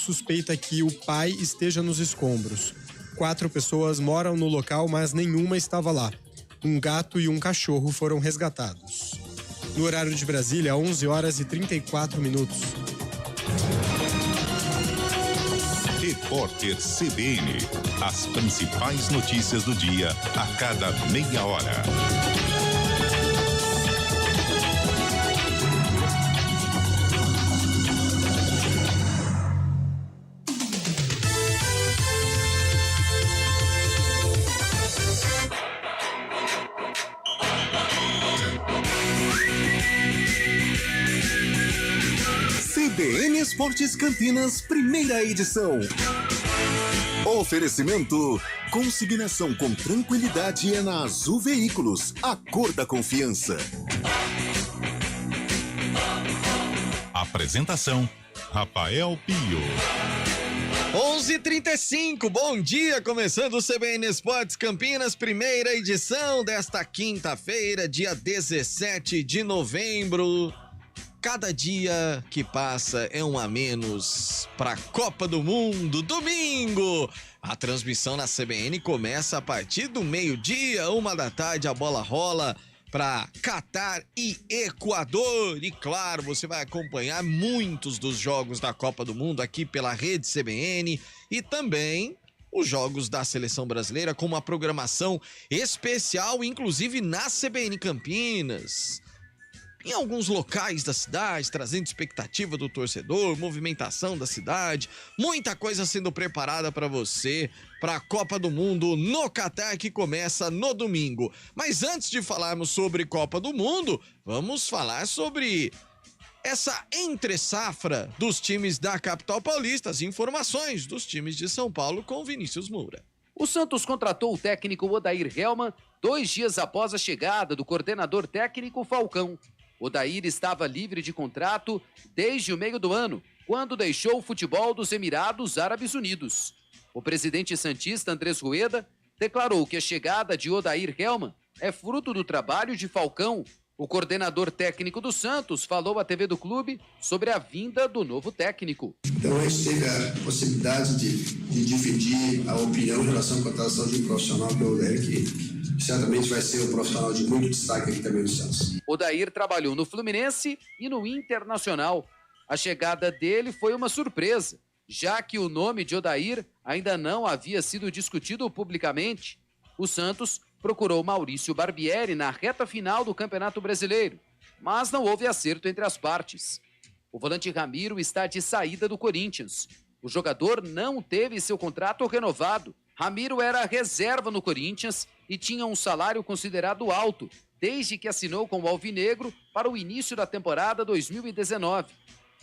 suspeita que o pai esteja nos escombros. 4 pessoas moram no local, mas nenhuma estava lá. Um gato e um cachorro foram resgatados. No horário de Brasília, 11 horas e 34 minutos. Repórter CBN. As principais notícias do dia a cada meia hora. CBN Esportes Campinas, primeira edição. Oferecimento: consignação com tranquilidade é na Azul Veículos, a cor da confiança. Apresentação: Rafael Pio. 11h35, bom dia, começando o CBN Esportes Campinas, primeira edição desta quinta-feira, dia 17 de novembro. Cada dia que passa é um a menos para a Copa do Mundo. Domingo, a transmissão na CBN começa a partir do meio-dia, 13h, a bola rola para Catar e Equador. E claro, você vai acompanhar muitos dos jogos da Copa do Mundo aqui pela rede CBN e também os jogos da Seleção Brasileira com uma programação especial, inclusive na CBN Campinas. Em alguns locais da cidade, trazendo expectativa do torcedor, movimentação da cidade, muita coisa sendo preparada para você, para a Copa do Mundo no Catar, que começa no domingo. Mas antes de falarmos sobre Copa do Mundo, vamos falar sobre essa entre-safra dos times da capital paulista, as informações dos times de São Paulo com Vinícius Moura. O Santos contratou o técnico Odair Hellmann 2 dias após a chegada do coordenador técnico Falcão. Odair estava livre de contrato desde o meio do ano, quando deixou o futebol dos Emirados Árabes Unidos. O presidente santista Andrés Rueda declarou que a chegada de Odair Hellmann é fruto do trabalho de Falcão. O coordenador técnico do Santos falou à TV do clube sobre a vinda do novo técnico. Então a gente teve a possibilidade de dividir a opinião em relação à contratação de um profissional que é o Odair, que certamente vai ser um profissional de muito destaque aqui também no Santos. Odair trabalhou no Fluminense e no Internacional. A chegada dele foi uma surpresa, já que o nome de Odair ainda não havia sido discutido publicamente. O Santos procurou Maurício Barbieri na reta final do Campeonato Brasileiro, mas não houve acerto entre as partes. O volante Ramiro está de saída do Corinthians. O jogador não teve seu contrato renovado. Ramiro era reserva no Corinthians e tinha um salário considerado alto, desde que assinou com o Alvinegro para o início da temporada 2019.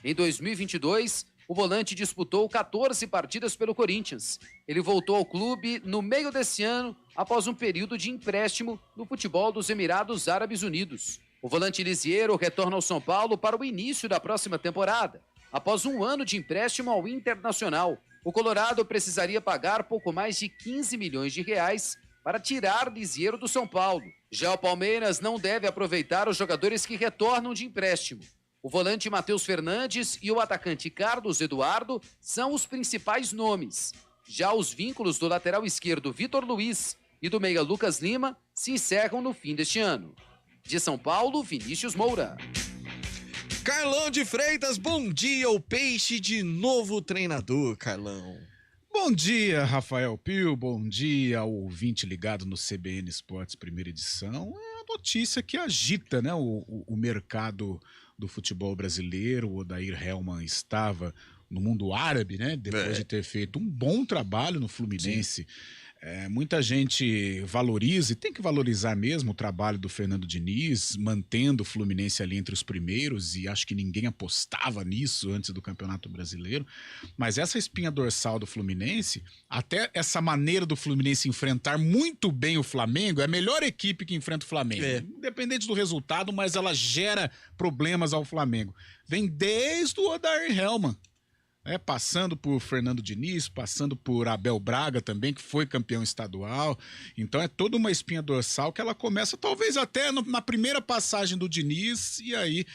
Em 2022, o volante disputou 14 partidas pelo Corinthians. Ele voltou ao clube no meio desse ano, após um período de empréstimo no futebol dos Emirados Árabes Unidos. O volante Lisieiro retorna ao São Paulo para o início da próxima temporada. Após um ano de empréstimo ao Internacional, o Colorado precisaria pagar pouco mais de 15 milhões de reais para tirar Lisieiro do São Paulo. Já o Palmeiras não deve aproveitar os jogadores que retornam de empréstimo. O volante Matheus Fernandes e o atacante Carlos Eduardo são os principais nomes. Já os vínculos do lateral esquerdo Vitor Luiz e do meia Lucas Lima se encerram no fim deste ano. De São Paulo, Vinícius Moura. Carlão de Freitas, bom dia, o Peixe de novo treinador, Carlão. Bom dia, Rafael Pio, bom dia ao ouvinte ligado no CBN Esportes primeira edição. É a notícia que agita, né, o mercado do futebol brasileiro. O Odair Hellmann estava no mundo árabe, né, depois de ter feito um bom trabalho no Fluminense. Muita gente valoriza, e tem que valorizar mesmo, o trabalho do Fernando Diniz, mantendo o Fluminense ali entre os primeiros, e acho que ninguém apostava nisso antes do Campeonato Brasileiro. Mas essa espinha dorsal do Fluminense, até essa maneira do Fluminense enfrentar muito bem o Flamengo, é a melhor equipe que enfrenta o Flamengo. Independente do resultado, mas ela gera problemas ao Flamengo. Vem desde o Odair Hellmann. Passando por Fernando Diniz, passando por Abel Braga também, que foi campeão estadual. Então é toda uma espinha dorsal que ela começa talvez até na primeira passagem do Diniz, e aí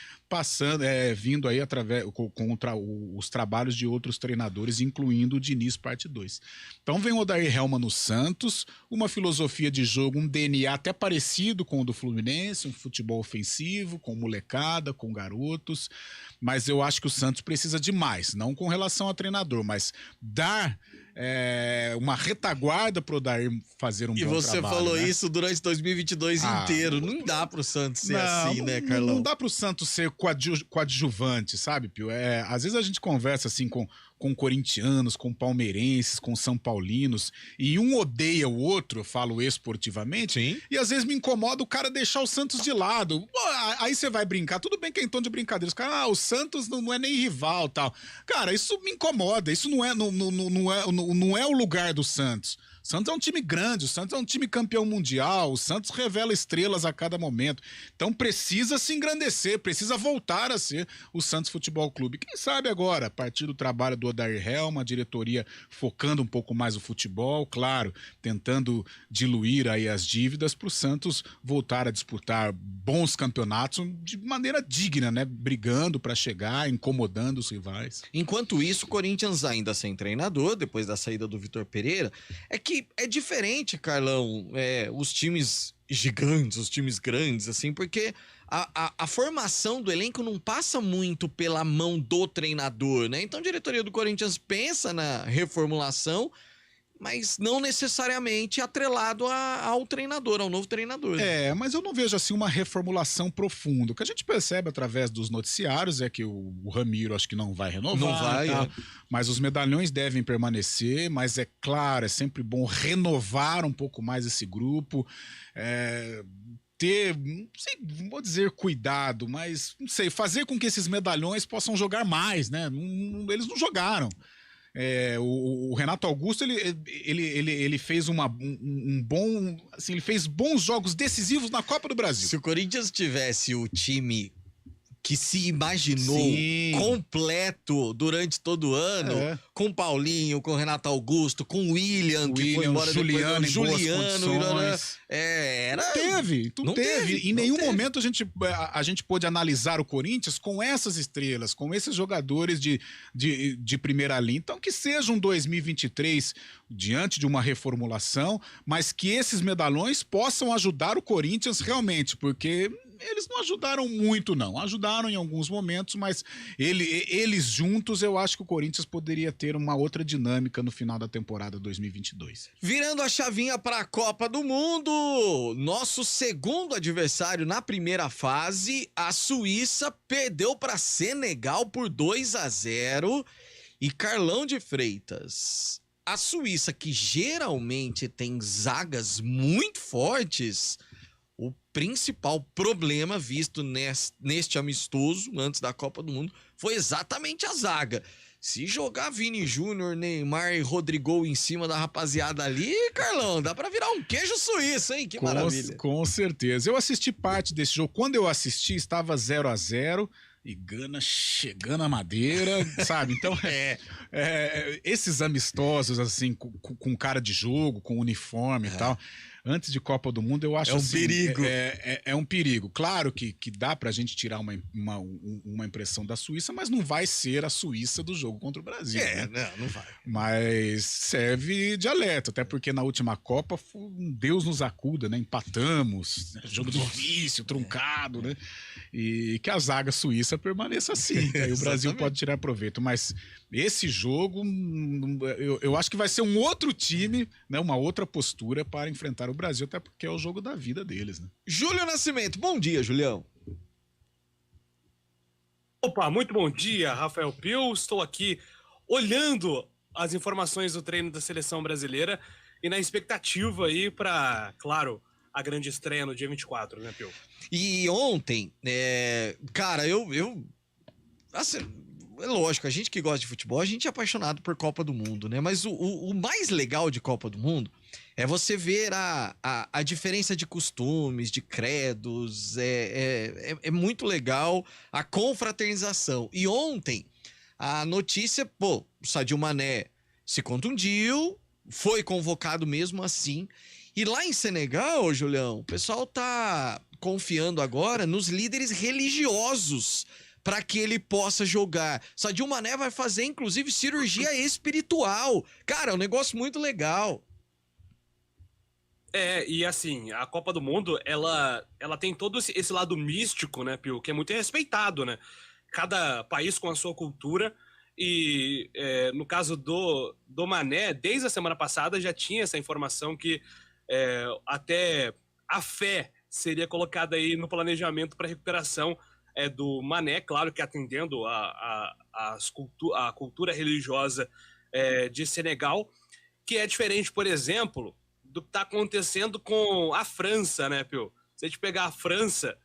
vindo aí através contra os trabalhos de outros treinadores, incluindo o Diniz parte 2. Então vem o Odair Hellmann no Santos, uma filosofia de jogo, um DNA até parecido com o do Fluminense, um futebol ofensivo, com molecada, com garotos, mas eu acho que o Santos precisa de mais, não com relação ao treinador, mas dar uma retaguarda pro Odair fazer um bom trabalho. E você falou né? isso durante 2022 inteiro. Não dá pro Santos ser assim, né, Carlão? Não dá pro Santos ser coadjuvante, sabe, Pio? Às vezes a gente conversa assim com corintianos, com palmeirenses, com são paulinos, e um odeia o outro, eu falo esportivamente, Sim. E às vezes me incomoda o cara deixar o Santos de lado. Aí você vai brincar, tudo bem que é em tom de brincadeira, os caras, o Santos não é nem rival, tal. Cara, isso me incomoda, isso não é o lugar do Santos. O Santos é um time grande, o Santos é um time campeão mundial, o Santos revela estrelas a cada momento. Então precisa se engrandecer, precisa voltar a ser o Santos Futebol Clube. Quem sabe agora, a partir do trabalho do Odair Hellmann, a diretoria focando um pouco mais o futebol, claro, tentando diluir aí as dívidas para o Santos voltar a disputar bons campeonatos de maneira digna, né? Brigando para chegar, incomodando os rivais. Enquanto isso, o Corinthians ainda sem treinador, depois da saída do Vitor Pereira, é que é diferente, Carlão, os times gigantes, os times grandes, assim, porque a formação do elenco não passa muito pela mão do treinador, né? Então a diretoria do Corinthians pensa na reformulação, mas não necessariamente atrelado ao treinador, ao novo treinador. Né? Mas eu não vejo assim uma reformulação profunda. O que a gente percebe através dos noticiários é que o Ramiro acho que não vai renovar. Não vai, mas os medalhões devem permanecer, mas é claro, é sempre bom renovar um pouco mais esse grupo, ter, não sei, não vou dizer cuidado, mas não sei, fazer com que esses medalhões possam jogar mais, né? Eles não jogaram. O Renato Augusto ele fez um bom, assim, ele fez bons jogos decisivos na Copa do Brasil. Se o Corinthians tivesse o time que se imaginou Sim. completo durante todo o ano, com Paulinho, com Renato Augusto, com William, que foi embora Juliano, depois, Juliano, não teve. Em nenhum momento a gente pôde analisar o Corinthians com essas estrelas, com esses jogadores de primeira linha. Então que seja um 2023 diante de uma reformulação, mas que esses medalhões possam ajudar o Corinthians realmente, porque eles não ajudaram muito, não. Ajudaram em alguns momentos, mas eles juntos, eu acho que o Corinthians poderia ter uma outra dinâmica no final da temporada 2022. Virando a chavinha para a Copa do Mundo, nosso segundo adversário na primeira fase, a Suíça perdeu para Senegal por 2-0. E Carlão de Freitas, a Suíça, que geralmente tem zagas muito fortes, o principal problema visto neste amistoso, antes da Copa do Mundo, foi exatamente a zaga. Se jogar Vini Júnior, Neymar e Rodrigo em cima da rapaziada ali, Carlão, dá pra virar um queijo suíço, hein? Que maravilha. Com certeza. Eu assisti parte desse jogo. Quando eu assisti, estava 0-0 e Gana chegando a madeira, sabe? Então, esses amistosos, assim, com cara de jogo, com uniforme e tal, antes de Copa do Mundo, eu acho um perigo. É um perigo. Claro que dá pra gente tirar uma impressão da Suíça, mas não vai ser a Suíça do jogo contra o Brasil. Não vai. Mas serve de alerta, até porque na última Copa, Deus nos acuda, né? Empatamos, né? Jogo difícil, truncado, né? E que a zaga suíça permaneça assim. Aí o Brasil pode tirar proveito. Mas esse jogo, eu acho que vai ser um outro time, né? Uma outra postura para enfrentar o Brasil, até porque é o jogo da vida deles, né? Júlio Nascimento, bom dia, Julião. Opa, muito bom dia, Rafael Pio. Estou aqui olhando as informações do treino da seleção brasileira e na expectativa aí para, claro, a grande estreia no dia 24, né, Pio? E ontem, cara, eu assim, é lógico, a gente que gosta de futebol, a gente é apaixonado por Copa do Mundo, né? Mas o mais legal de Copa do Mundo é você ver a diferença de costumes, de credos, é muito legal a confraternização. E ontem, a notícia, o Sadio Mané se contundiu, foi convocado mesmo assim. E lá em Senegal, Julião, o pessoal tá confiando agora nos líderes religiosos para que ele possa jogar. Sadio Mané vai fazer, inclusive, cirurgia espiritual. Cara, é um negócio muito legal. E assim, a Copa do Mundo, ela tem todo esse lado místico, né, Pio, que é muito respeitado, né? Cada país com a sua cultura. E no caso do Mané, desde a semana passada já tinha essa informação que até a fé seria colocada aí no planejamento para recuperação do Mané, claro que atendendo a cultura religiosa de Senegal, que é diferente, por exemplo, do que está acontecendo com a França, né, Pio? Se a gente pegar a França,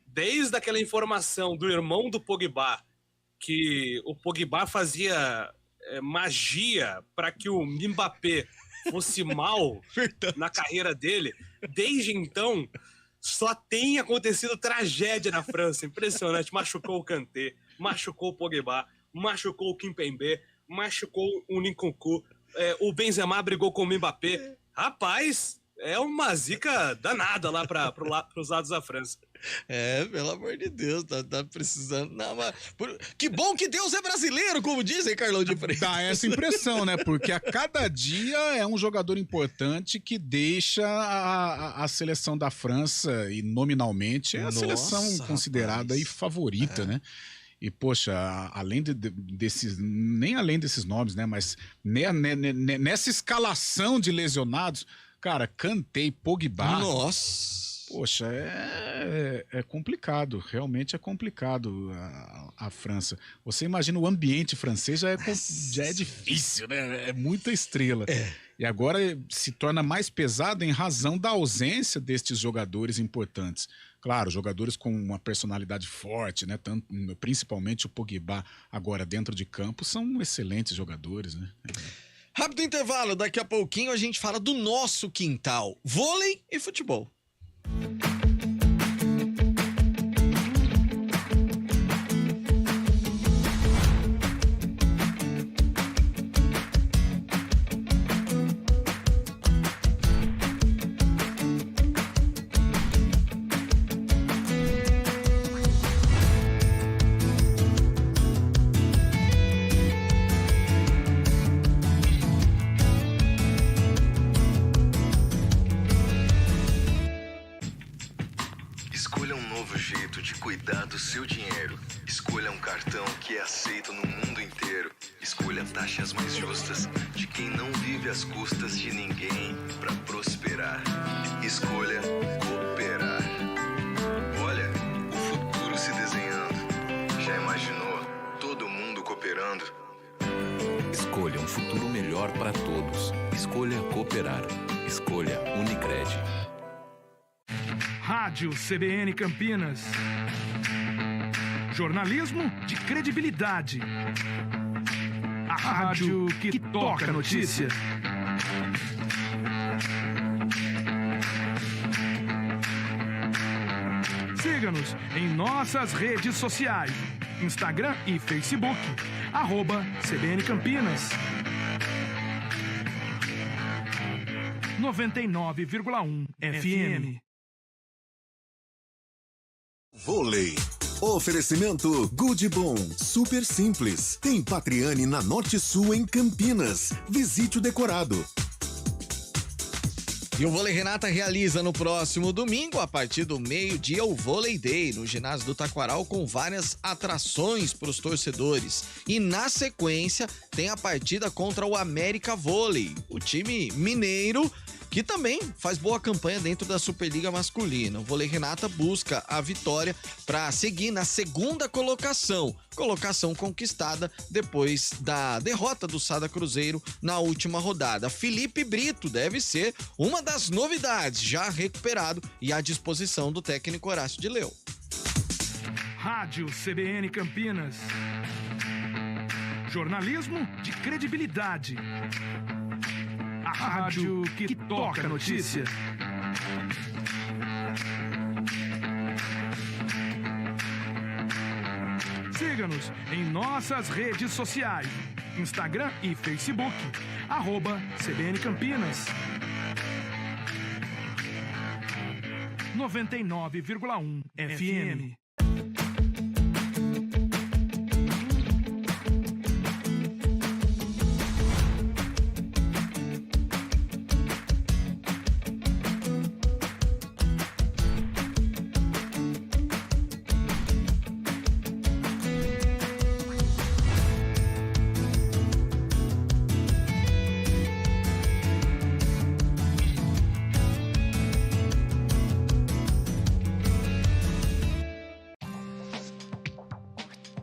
desde aquela informação do irmão do Pogba, que o Pogba fazia magia para que o Mbappé fosse mal na carreira dele, desde então só tem acontecido tragédia na França, impressionante. Machucou o Kanté, machucou o Pogba, machucou o Kimpembe, machucou o Nkunku, o Benzema brigou com o Mbappé. Rapaz, é uma zica danada lá para os lados da França. Pelo amor de Deus, tá precisando. Não, mas que bom que Deus é brasileiro, como dizem, Carlão de Freitas. Dá essa impressão, né? Porque a cada dia é um jogador importante que deixa a seleção da França, e nominalmente é a seleção considerada aí favorita, né? E, poxa, além desses, nem além desses nomes, né? Mas nessa escalação de lesionados, cara, Kanté e Pogba. Nossa! Poxa, é complicado, realmente é complicado a França. Você imagina o ambiente francês já é difícil, né? É muita estrela. E agora se torna mais pesado em razão da ausência destes jogadores importantes. Claro, jogadores com uma personalidade forte, né? Principalmente o Pogba, agora dentro de campo, são excelentes jogadores, né? Rápido intervalo, daqui a pouquinho a gente fala do nosso quintal, vôlei e futebol. Escolha um novo jeito de cuidar do seu dinheiro. Escolha um cartão que é aceito no mundo inteiro. Escolha taxas mais justas de quem não vive às custas de ninguém para prosperar. Escolha cooperar. Olha, o futuro se desenhando. Já imaginou todo mundo cooperando? Escolha um futuro melhor para todos. Escolha cooperar. Escolha Unicred. Rádio CBN Campinas. Jornalismo de credibilidade. A rádio que toca a notícia. Siga-nos em nossas redes sociais. Instagram e Facebook. @CBN Campinas. 99,1 FM. Vôlei. Oferecimento Good Bom, super simples. Tem Patriani na Norte Sul em Campinas. Visite o decorado. E o Vôlei Renata realiza no próximo domingo, a partir do meio-dia, o Vôlei Day, no ginásio do Taquaral, com várias atrações para os torcedores. E na sequência, tem a partida contra o América Vôlei, o time mineiro, que também faz boa campanha dentro da Superliga Masculina. O Vôlei Renata busca a vitória para seguir na segunda colocação conquistada depois da derrota do Sada Cruzeiro na última rodada. Felipe Brito deve ser uma das novidades, já recuperado e à disposição do técnico Horácio de Leão. Rádio CBN Campinas. Jornalismo de credibilidade. A rádio que toca a notícia. Siga-nos em nossas redes sociais. Instagram e Facebook. @CBN Campinas. 99,1 FM.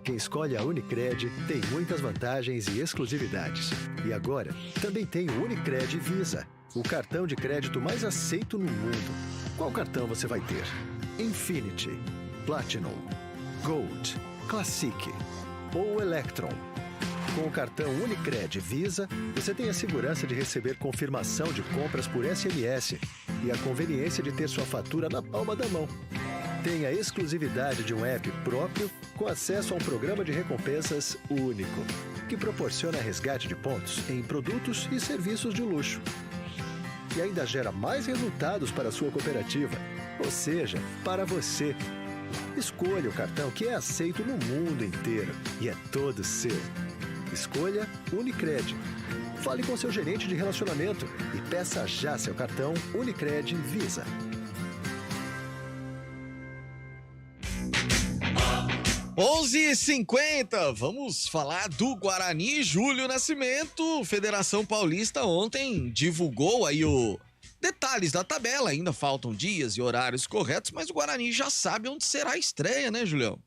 Quem escolhe a Unicred tem muitas vantagens e exclusividades. E agora, também tem o Unicred Visa, o cartão de crédito mais aceito no mundo. Qual cartão você vai ter? Infinity, Platinum, Gold, Classic ou Electron? Com o cartão Unicred Visa, você tem a segurança de receber confirmação de compras por SMS e a conveniência de ter sua fatura na palma da mão. Tem a exclusividade de um app próprio com acesso a um programa de recompensas único, que proporciona resgate de pontos em produtos e serviços de luxo. E ainda gera mais resultados para a sua cooperativa, ou seja, para você. Escolha o cartão que é aceito no mundo inteiro e é todo seu. Escolha Unicred. Fale com seu gerente de relacionamento e peça já seu cartão Unicred Visa. 11h50, vamos falar do Guarani. Júlio Nascimento, Federação Paulista ontem divulgou aí detalhes da tabela, ainda faltam dias e horários corretos, mas o Guarani já sabe onde será a estreia, né, Julião?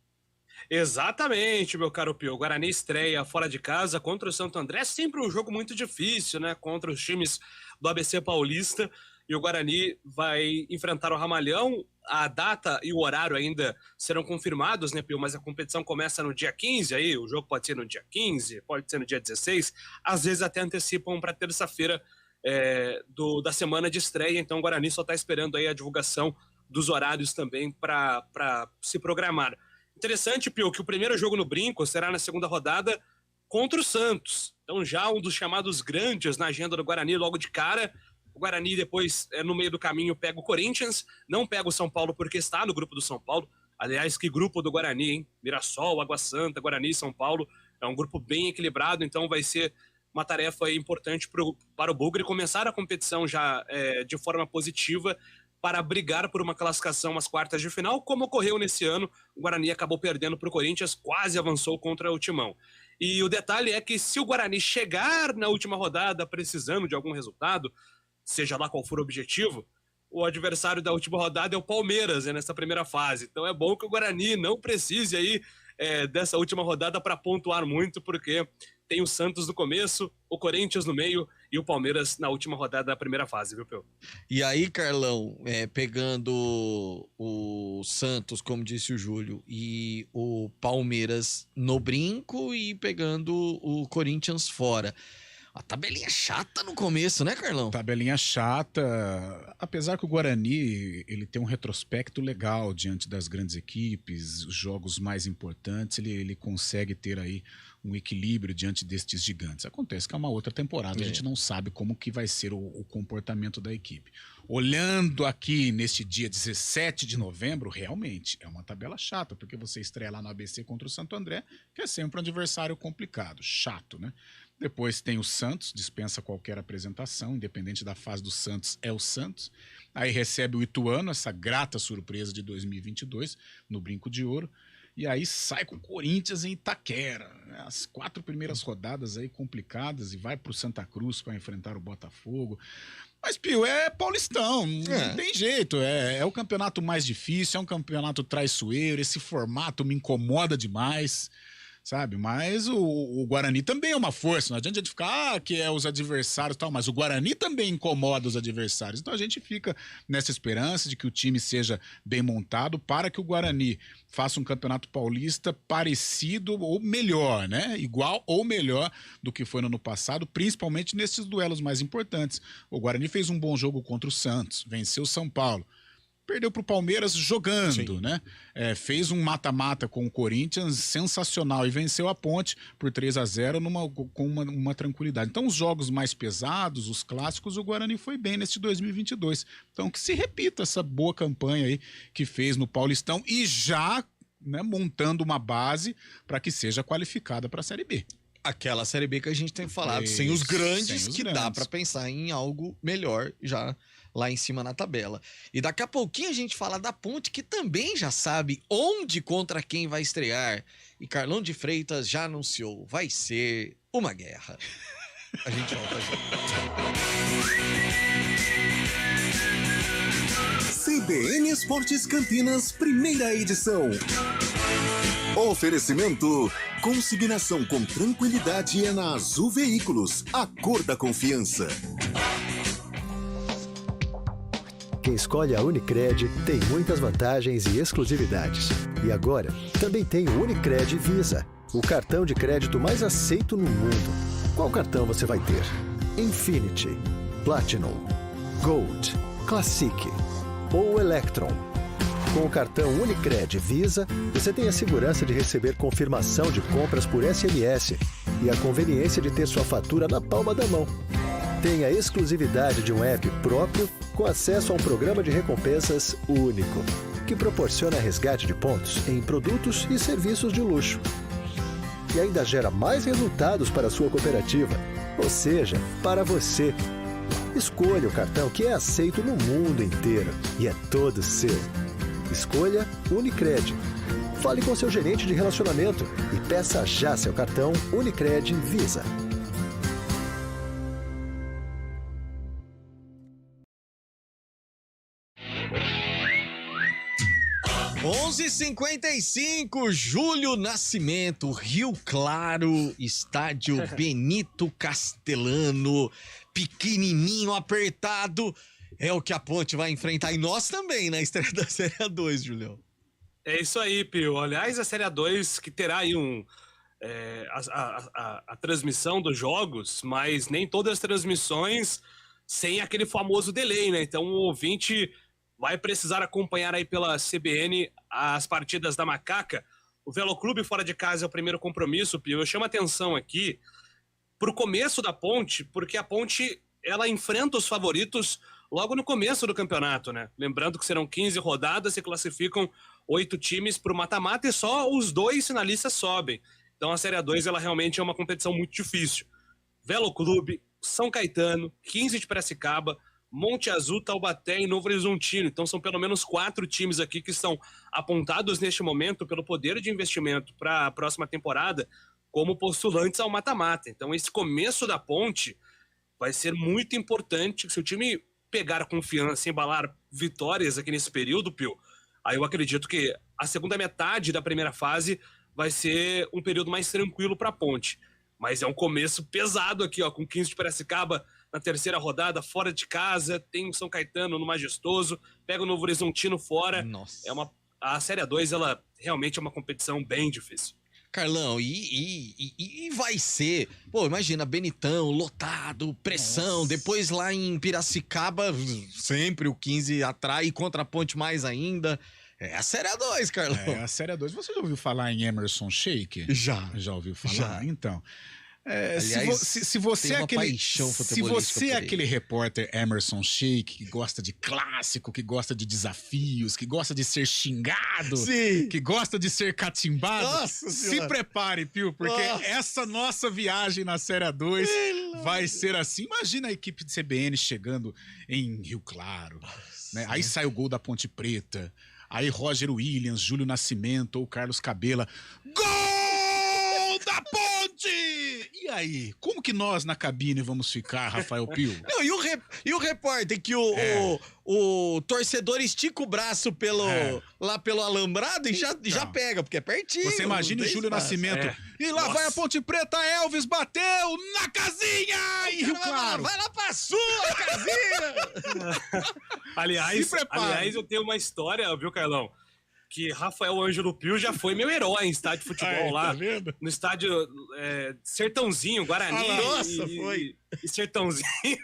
Exatamente, meu caro Pio. O Guarani estreia fora de casa contra o Santo André, sempre um jogo muito difícil, né, contra os times do ABC Paulista. E o Guarani vai enfrentar o Ramalhão. A data e o horário ainda serão confirmados, né, Pio? Mas a competição começa no dia 15, aí o jogo pode ser no dia 15, pode ser no dia 16, às vezes até antecipam para terça-feira da semana de estreia. Então o Guarani só está esperando aí a divulgação dos horários também para se programar. Interessante, Pio, que o primeiro jogo no Brinco será na segunda rodada contra o Santos. Então já um dos chamados grandes na agenda do Guarani logo de cara. O Guarani depois, no meio do caminho, pega o Corinthians, não pega o São Paulo porque está no grupo do São Paulo. Aliás, que grupo do Guarani, hein? Mirassol, Água Santa, Guarani e São Paulo. É um grupo bem equilibrado, então vai ser uma tarefa importante para o Bugre começar a competição já de forma positiva para brigar por uma classificação às quartas de final, como ocorreu nesse ano. O Guarani acabou perdendo para o Corinthians, quase avançou contra o Timão. E o detalhe é que se o Guarani chegar na última rodada precisando de algum resultado, seja lá qual for o objetivo, o adversário da última rodada é o Palmeiras, nessa primeira fase. Então é bom que o Guarani não precise aí dessa última rodada para pontuar muito, porque tem o Santos no começo, o Corinthians no meio e o Palmeiras na última rodada da primeira fase, viu, Peu? E aí, Carlão, pegando o Santos, como disse o Júlio, e o Palmeiras no Brinco e pegando o Corinthians fora. A tabelinha chata no começo, né, Carlão? Tabelinha chata, apesar que o Guarani ele tem um retrospecto legal diante das grandes equipes, os jogos mais importantes, ele consegue ter aí um equilíbrio diante destes gigantes. Acontece que é uma outra temporada, a gente não sabe como que vai ser o comportamento da equipe. Olhando aqui neste dia 17 de novembro, realmente é uma tabela chata, porque você estreia lá no ABC contra o Santo André, que é sempre um adversário complicado, chato, né? Depois tem o Santos, dispensa qualquer apresentação, independente da fase do Santos, é o Santos. Aí recebe o Ituano, essa grata surpresa de 2022, no Brinco de Ouro. E aí sai com o Corinthians em Itaquera. As 4 primeiras rodadas aí complicadas e vai pro Santa Cruz para enfrentar o Botafogo. Mas, Pio, é paulistão, não tem jeito. É o campeonato mais difícil, é um campeonato traiçoeiro, esse formato me incomoda demais. Sabe, mas o Guarani também é uma força, não adianta a gente ficar, que é os adversários e tal, mas o Guarani também incomoda os adversários, então a gente fica nessa esperança de que o time seja bem montado para que o Guarani faça um campeonato paulista parecido ou melhor, né, igual ou melhor do que foi no ano passado, principalmente nesses duelos mais importantes. O Guarani fez um bom jogo contra o Santos, venceu o São Paulo. perdeu pro Palmeiras jogando, né? Fez um mata-mata com o Corinthians sensacional e venceu a Ponte por 3-0 com uma tranquilidade. Então, os jogos mais pesados, os clássicos, o Guarani foi bem neste 2022. Então, que se repita essa boa campanha aí que fez no Paulistão e já, né, montando uma base para que seja qualificada para a Série B. Aquela Série B que a gente tem falado, sem os grandes, dá para pensar em algo melhor já lá em cima na tabela. E daqui a pouquinho a gente fala da Ponte, que também já sabe onde contra quem vai estrear. E Carlão de Freitas já anunciou, vai ser uma guerra. A gente volta já. CBN Esportes Campinas, primeira edição. Oferecimento: consignação com tranquilidade é na Azul Veículos, a cor da confiança. Quem escolhe a Unicred tem muitas vantagens e exclusividades. E agora, também tem o Unicred Visa, o cartão de crédito mais aceito no mundo. Qual cartão você vai ter? Infinity, Platinum, Gold, Classic ou Electron? Com o cartão Unicred Visa, você tem a segurança de receber confirmação de compras por SMS e a conveniência de ter sua fatura na palma da mão. Tem a exclusividade de um app próprio com acesso a um programa de recompensas único, que proporciona resgate de pontos em produtos e serviços de luxo. E ainda gera mais resultados para a sua cooperativa, ou seja, para você. Escolha o cartão que é aceito no mundo inteiro e é todo seu. Escolha Unicred. Fale com seu gerente de relacionamento e peça já seu cartão Unicred Visa. 11h55, Júlio Nascimento, Rio Claro, estádio Benito Castelano, pequenininho, apertado, é o que a Ponte vai enfrentar, e nós também na estreia da Série A2, Julião. É isso aí, Pio. Aliás, a Série A2 que terá aí a transmissão dos jogos, mas nem todas as transmissões sem aquele famoso delay, né? Então o ouvinte vai precisar acompanhar aí pela CBN as partidas da Macaca. O Veloclube fora de casa é o primeiro compromisso, Pio. Eu chamo a atenção aqui pro começo da Ponte, porque a Ponte, ela enfrenta os favoritos logo no começo do campeonato, né? Lembrando que serão 15 rodadas e classificam 8 times pro mata-mata e só os 2 finalistas sobem. Então a Série A2, ela realmente é uma competição muito difícil. Veloclube, São Caetano, 15 de Piracicaba, Monte Azul, Taubaté e Novo Horizontino. Então são pelo menos 4 times aqui que estão apontados neste momento pelo poder de investimento para a próxima temporada como postulantes ao mata-mata. Então esse começo da Ponte vai ser muito importante. Se o time pegar confiança e embalar vitórias aqui nesse período, Pio, aí eu acredito que a segunda metade da primeira fase vai ser um período mais tranquilo para a Ponte. Mas é um começo pesado aqui, ó, com 15 de Piracicaba na terceira rodada, fora de casa, tem o São Caetano no Majestoso, pega o Novo Horizontino fora. Nossa. A Série A2, ela realmente é uma competição bem difícil. Carlão, e vai ser, pô, imagina, Benitão, lotado, pressão, nossa. Depois lá em Piracicaba, sempre o 15 atrai, contra a Ponte mais ainda. É a Série A2, Carlão. É a Série A2. Você já ouviu falar em Emerson Sheik? Já. Já ouviu falar? Já. Então, aliás, se você é aquele repórter Emerson Sheik que gosta de clássico, que gosta de desafios, que gosta de ser xingado, sim, que gosta de ser catimbado, nossa se senhora, prepare, Pio, porque essa nossa viagem na Série A2 vai ser assim. Imagina a equipe de CBN chegando em Rio Claro, né? Aí sai o gol da Ponte Preta. Aí Roger Williams, Júlio Nascimento ou Carlos Cabela. Gol da Ponte! E aí, como que nós na cabine vamos ficar, Rafael Pio? Não, e o repórter que o torcedor estica o braço lá pelo alambrado e já pega, porque é pertinho. Você imagina o Júlio Nascimento. E lá vai a Ponte Preta, Elvis bateu na casinha em Rio Claro. Vai lá pra sua casinha! Aliás, eu tenho uma história, viu, Carlão? Que Rafael Ângelo Pio já foi meu herói em estádio de futebol lá. Tá vendo? No estádio Sertãozinho, Guarani. Nossa, foi. E Sertãozinho.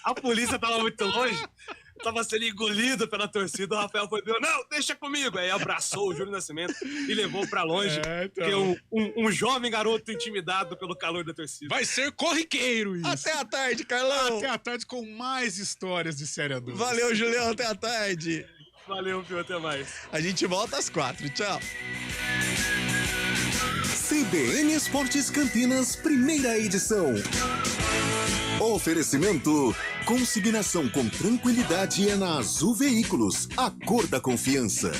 A polícia tava muito longe. tava sendo engolido pela torcida, o Rafael foi, não, deixa comigo. Aí abraçou o Júlio Nascimento e levou pra longe, porque um jovem garoto intimidado pelo calor da torcida. Vai ser corriqueiro isso. Até a tarde, Carlão. Até a tarde com mais histórias de Série A2. Valeu, Julião, até a tarde. Valeu, Pio, até mais. A gente volta às 4, tchau. CBN Esportes Campinas, primeira edição. Oferecimento: consignação com tranquilidade é na Azul Veículos, a cor da confiança.